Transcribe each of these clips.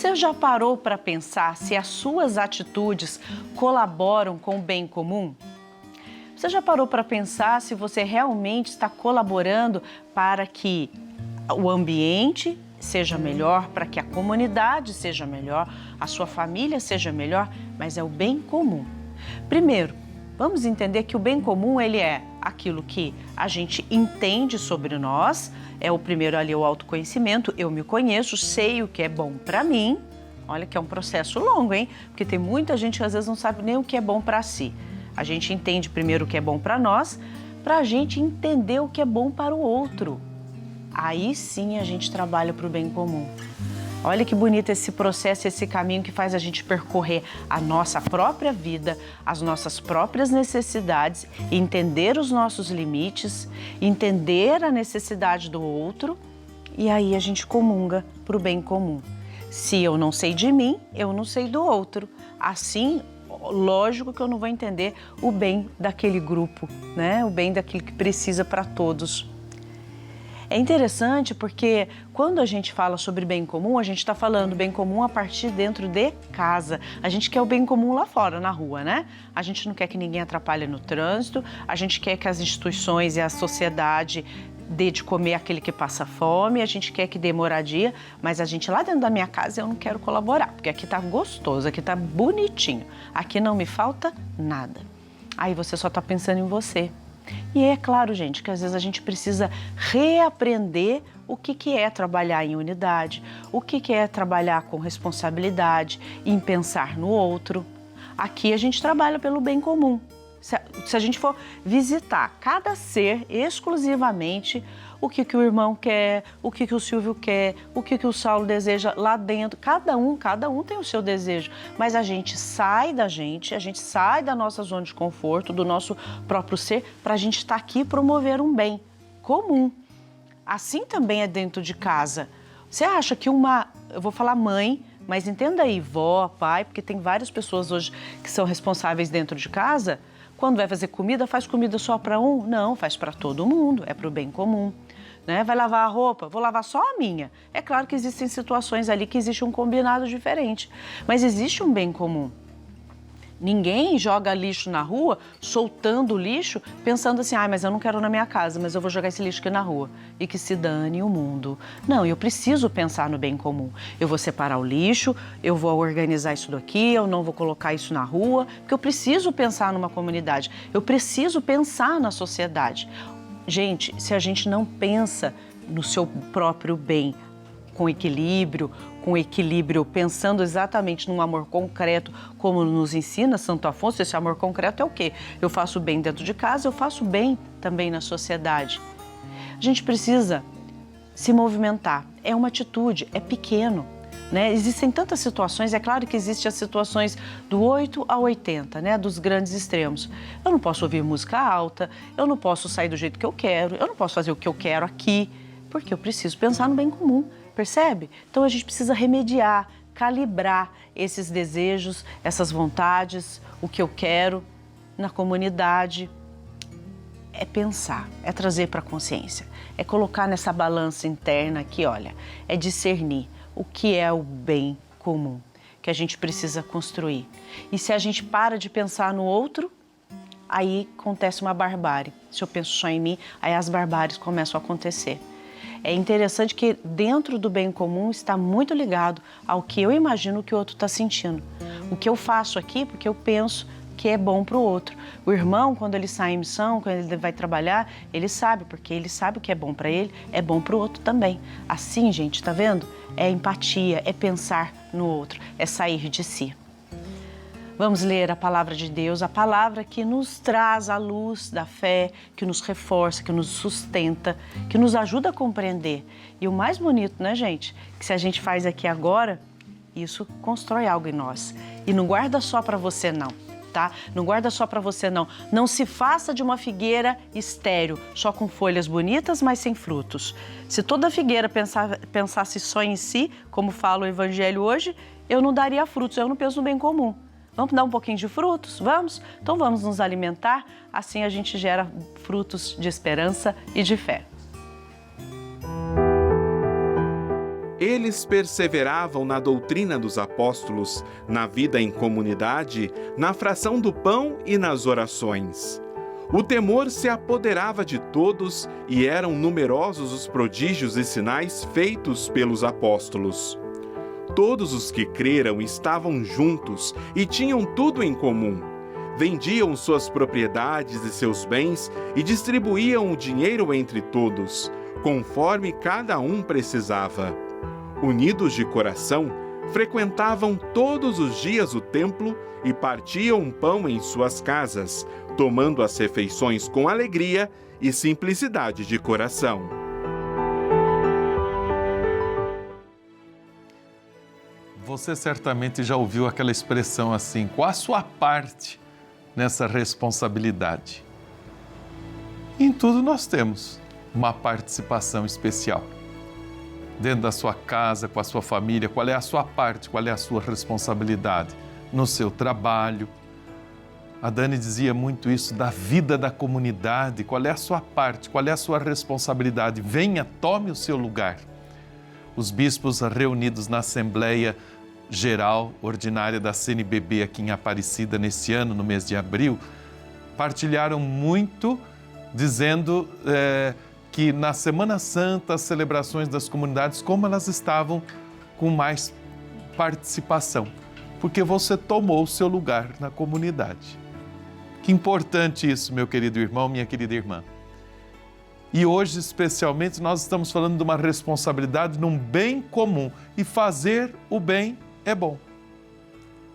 Você já parou para pensar se as suas atitudes colaboram com o bem comum? Você já parou para pensar se você realmente está colaborando para que o ambiente seja melhor, para que a comunidade seja melhor, a sua família seja melhor, mas é o bem comum. Primeiro, vamos entender que o bem comum ele é aquilo que a gente entende sobre nós, é o primeiro ali o autoconhecimento, eu me conheço, sei o que é bom para mim. Olha que é um processo longo, hein? Porque tem muita gente que às vezes não sabe nem o que é bom para si. A gente entende primeiro o que é bom para nós, para a gente entender o que é bom para o outro. Aí sim a gente trabalha para o bem comum. Olha que bonito esse processo, esse caminho que faz a gente percorrer a nossa própria vida, as nossas próprias necessidades, entender os nossos limites, entender a necessidade do outro e aí a gente comunga para o bem comum. Se eu não sei de mim, eu não sei do outro. Assim, lógico que eu não vou entender o bem daquele grupo, né? O bem daquilo que precisa para todos. É interessante porque quando a gente fala sobre bem comum, a gente está falando bem comum a partir dentro de casa. A gente quer o bem comum lá fora, na rua, né? A gente não quer que ninguém atrapalhe no trânsito, a gente quer que as instituições e a sociedade dê de comer aquele que passa fome, a gente quer que dê moradia, mas a gente lá dentro da minha casa eu não quero colaborar, porque aqui tá gostoso, aqui tá bonitinho, aqui não me falta nada. Aí você só tá pensando em você. E é claro, gente, que às vezes a gente precisa reaprender o que é trabalhar em unidade, o que é trabalhar com responsabilidade, em pensar no outro. Aqui a gente trabalha pelo bem comum. Se a gente for visitar cada ser exclusivamente, o que o irmão quer, o que o Silvio quer, o que o Saulo deseja lá dentro, cada um tem o seu desejo, mas a gente sai da nossa zona de conforto, do nosso próprio ser, para a gente estar aqui e promover um bem comum. Assim também é dentro de casa. Você acha que eu vou falar mãe, mas entenda aí, vó, pai, porque tem várias pessoas hoje que são responsáveis dentro de casa. Quando vai fazer comida, faz comida só para um? Não, faz para todo mundo, é para o bem comum. Né? Vai lavar a roupa? Vou lavar só a minha. É claro que existem situações ali que existe um combinado diferente, mas existe um bem comum. Ninguém joga lixo na rua, soltando lixo, pensando assim, mas eu não quero na minha casa, mas eu vou jogar esse lixo aqui na rua e que se dane o mundo. Não, eu preciso pensar no bem comum. Eu vou separar o lixo, eu vou organizar isso daqui, eu não vou colocar isso na rua, porque eu preciso pensar numa comunidade, eu preciso pensar na sociedade. Gente, se a gente não pensa no seu próprio bem, com equilíbrio, pensando exatamente num amor concreto, como nos ensina Santo Afonso, esse amor concreto é o quê? Eu faço bem dentro de casa, eu faço bem também na sociedade. A gente precisa se movimentar, é uma atitude, é pequeno, né? Existem tantas situações, é claro que existem as situações do 8 a 80, né? Dos grandes extremos. Eu não posso ouvir música alta, eu não posso sair do jeito que eu quero, eu não posso fazer o que eu quero aqui, porque eu preciso pensar no bem comum. Percebe? Então a gente precisa remediar, calibrar esses desejos, essas vontades, o que eu quero na comunidade. É pensar, é trazer para a consciência, é colocar nessa balança interna aqui, olha, é discernir o que é o bem comum que a gente precisa construir. E se a gente para de pensar no outro, aí acontece uma barbárie. Se eu penso só em mim, aí as barbáries começam a acontecer. É interessante que dentro do bem comum está muito ligado ao que eu imagino que o outro está sentindo. O que eu faço aqui, porque eu penso que é bom para o outro. O irmão, quando ele sai em missão, quando ele vai trabalhar, ele sabe, porque ele sabe o que é bom para ele, é bom para o outro também. Assim, gente, tá vendo? É empatia, é pensar no outro, é sair de si. Vamos ler a palavra de Deus, a palavra que nos traz a luz da fé, que nos reforça, que nos sustenta, que nos ajuda a compreender. E o mais bonito, né, gente? Que se a gente faz aqui agora, isso constrói algo em nós. E não guarda só para você, não, tá? Não guarda só para você, não. Não se faça de uma figueira estéril, só com folhas bonitas, mas sem frutos. Se toda figueira pensasse só em si, como fala o Evangelho hoje, eu não daria frutos, eu não penso no bem comum. Vamos dar um pouquinho de frutos? Vamos? Então vamos nos alimentar, assim a gente gera frutos de esperança e de fé. Eles perseveravam na doutrina dos apóstolos, na vida em comunidade, na fração do pão e nas orações. O temor se apoderava de todos e eram numerosos os prodígios e sinais feitos pelos apóstolos. Todos os que creram estavam juntos e tinham tudo em comum. Vendiam suas propriedades e seus bens e distribuíam o dinheiro entre todos, conforme cada um precisava. Unidos de coração, frequentavam todos os dias o templo e partiam pão em suas casas, tomando as refeições com alegria e simplicidade de coração. Você certamente já ouviu aquela expressão assim: qual a sua parte nessa responsabilidade? Em tudo nós temos uma participação especial. Dentro da sua casa, com a sua família, qual é a sua parte, qual é a sua responsabilidade? No seu trabalho. A Dani dizia muito isso da vida da comunidade, qual é a sua parte, qual é a sua responsabilidade? Venha, tome o seu lugar. Os bispos reunidos na Assembleia Geral Ordinária da CNBB aqui em Aparecida nesse ano, no mês de abril, partilharam muito dizendo que na Semana Santa, as celebrações das comunidades, como elas estavam com mais participação, porque você tomou o seu lugar na comunidade. Que importante isso, meu querido irmão, minha querida irmã. E hoje, especialmente, nós estamos falando de uma responsabilidade num bem comum. E fazer o bem é bom.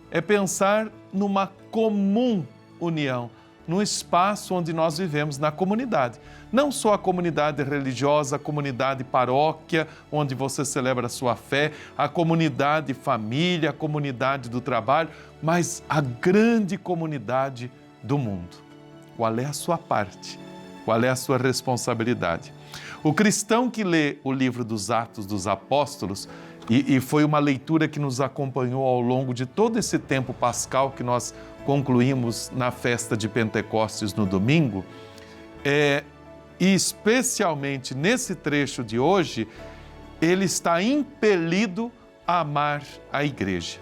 É pensar numa comum união, num espaço onde nós vivemos, na comunidade. Não só a comunidade religiosa, a comunidade paróquia, onde você celebra a sua fé, a comunidade família, a comunidade do trabalho, mas a grande comunidade do mundo. Qual é a sua parte? Qual é a sua responsabilidade? O cristão que lê o livro dos Atos dos Apóstolos, e foi uma leitura que nos acompanhou ao longo de todo esse tempo pascal que nós concluímos na festa de Pentecostes no domingo, e especialmente nesse trecho de hoje, ele está impelido a amar a igreja.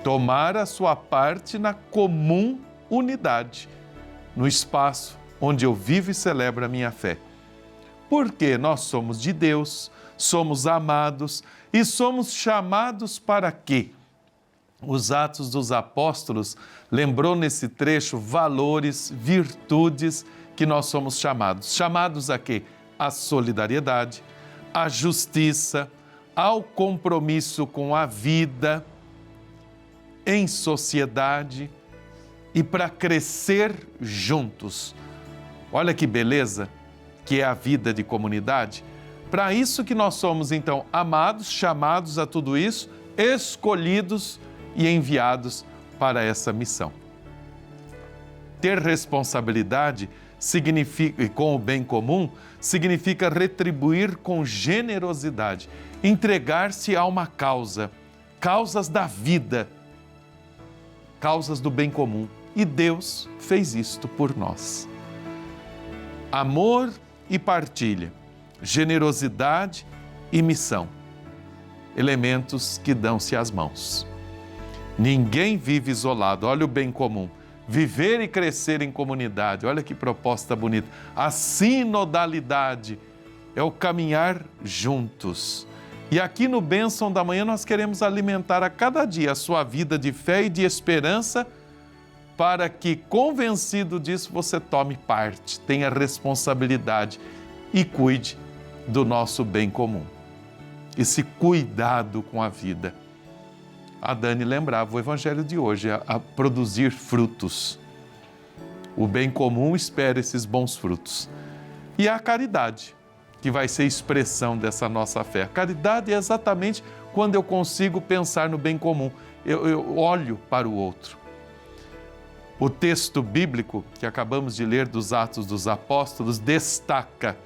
Tomar a sua parte na comum unidade, no espaço onde eu vivo e celebro a minha fé. Porque nós somos de Deus, somos amados e somos chamados para quê? Os Atos dos Apóstolos lembrou nesse trecho valores, virtudes que nós somos chamados. Chamados a quê? A solidariedade, a justiça, ao compromisso com a vida, em sociedade e para crescer juntos. Olha que beleza que é a vida de comunidade. Para isso que nós somos, então, amados, chamados a tudo isso, escolhidos e enviados para essa missão. Ter responsabilidade significa, com o bem comum, significa retribuir com generosidade, entregar-se a uma causa, causas da vida, causas do bem comum. E Deus fez isto por nós. Amor e partilha, generosidade e missão, elementos que dão-se às mãos. Ninguém vive isolado, olha o bem comum. Viver e crescer em comunidade, olha que proposta bonita. A sinodalidade é o caminhar juntos. E aqui no Bênção da Manhã nós queremos alimentar a cada dia a sua vida de fé e de esperança, para que, convencido disso, você tome parte, tenha responsabilidade e cuide do nosso bem comum. Esse cuidado com a vida. A Dani lembrava o Evangelho de hoje, a produzir frutos. O bem comum espera esses bons frutos. E a caridade, que vai ser expressão dessa nossa fé. A caridade é exatamente quando eu consigo pensar no bem comum. Eu olho para o outro. O texto bíblico que acabamos de ler dos Atos dos Apóstolos destaca: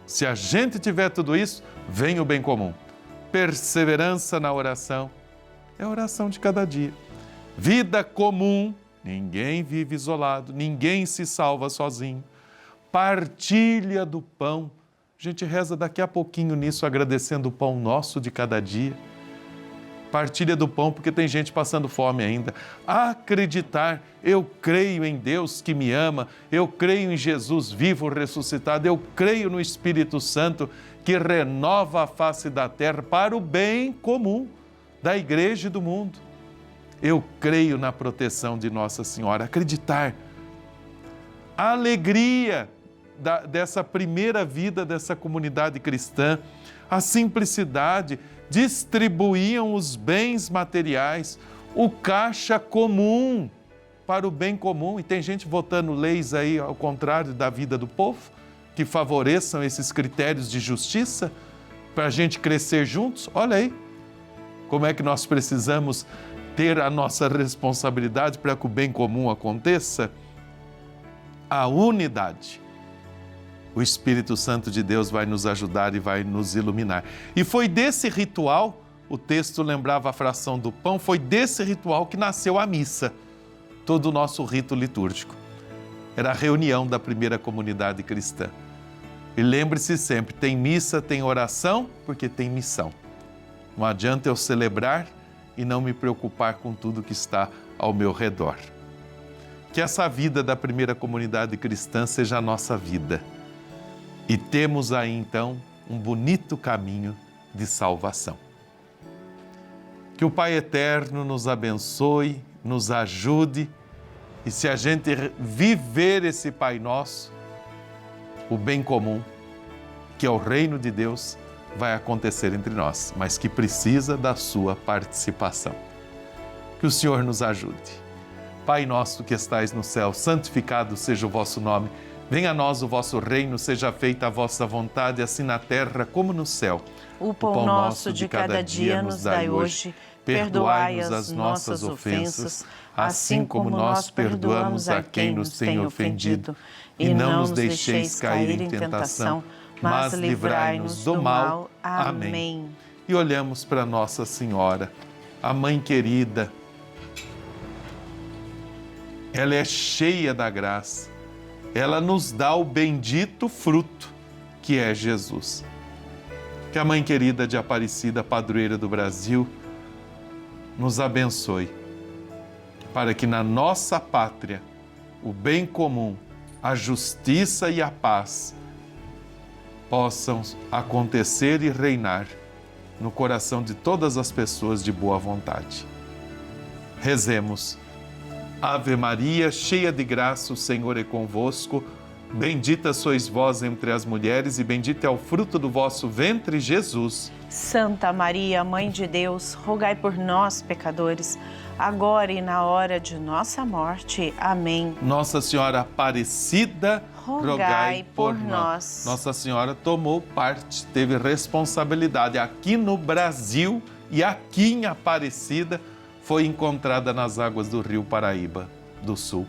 se a gente tiver tudo isso, vem o bem comum. Perseverança na oração, é a oração de cada dia. Vida comum, ninguém vive isolado, ninguém se salva sozinho. Partilha do pão, A gente reza daqui a pouquinho nisso, agradecendo o pão nosso de cada dia. Partilha do pão, porque tem gente passando fome ainda. Acreditar, eu creio em Deus que me ama, eu creio em Jesus vivo, ressuscitado, eu creio no Espírito Santo que renova a face da terra para o bem comum da igreja e do mundo. Eu creio na proteção de Nossa Senhora. Acreditar. A alegria dessa primeira vida dessa comunidade cristã, a simplicidade, distribuíam os bens materiais, o caixa comum para o bem comum. E tem gente votando leis aí ao contrário da vida do povo, que favoreçam esses critérios de justiça para a gente crescer juntos. Olha aí como é que nós precisamos ter a nossa responsabilidade para que o bem comum aconteça. A unidade. O Espírito Santo de Deus vai nos ajudar e vai nos iluminar. E foi desse ritual, o texto lembrava a fração do pão, foi desse ritual que nasceu a missa, todo o nosso rito litúrgico. Era a reunião da primeira comunidade cristã. E lembre-se sempre, tem missa, tem oração, porque tem missão. Não adianta eu celebrar e não me preocupar com tudo que está ao meu redor. Que essa vida da primeira comunidade cristã seja a nossa vida. E temos aí então um bonito caminho de salvação. Que o Pai Eterno nos abençoe, nos ajude, e se a gente viver esse Pai Nosso, o bem comum, que é o reino de Deus, vai acontecer entre nós, mas que precisa da sua participação. Que o Senhor nos ajude. Pai nosso que estais no céu, santificado seja o vosso nome. Venha a nós o vosso reino, seja feita a vossa vontade, assim na terra como no céu. O pão nosso de cada dia nos dai hoje. Perdoai-nos as nossas ofensas, assim como nós perdoamos a quem nos tem ofendido. E não nos deixeis cair em tentação, mas livrai-nos do mal. Amém. E olhamos para Nossa Senhora, a Mãe querida. Ela é cheia da graça. Ela nos dá o bendito fruto, que é Jesus. Que a Mãe querida de Aparecida, padroeira do Brasil, nos abençoe, para que na nossa pátria o bem comum, a justiça e a paz possam acontecer e reinar no coração de todas as pessoas de boa vontade. Rezemos. Ave Maria, cheia de graça, o Senhor é convosco. Bendita sois vós entre as mulheres e bendito é o fruto do vosso ventre, Jesus. Santa Maria, Mãe de Deus, rogai por nós, pecadores, agora e na hora de nossa morte. Amém. Nossa Senhora Aparecida, rogai por nós. Nossa Senhora tomou parte, teve responsabilidade aqui no Brasil e aqui em Aparecida, foi encontrada nas águas do rio Paraíba do Sul.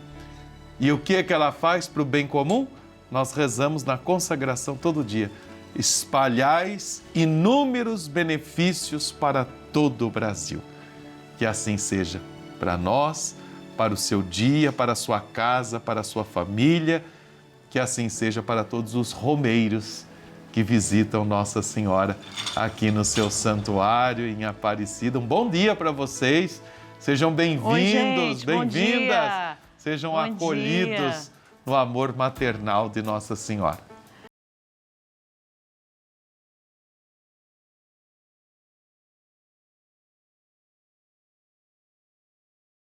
E o que é que ela faz para o bem comum? Nós rezamos na consagração todo dia. Espalhais inúmeros benefícios para todo o Brasil. Que assim seja para nós, para o seu dia, para a sua casa, para a sua família. Que assim seja para todos os romeiros que visitam Nossa Senhora aqui no seu santuário em Aparecida. Um bom dia para vocês. Sejam bem-vindos, bem-vindas. Sejam acolhidos no amor maternal de Nossa Senhora.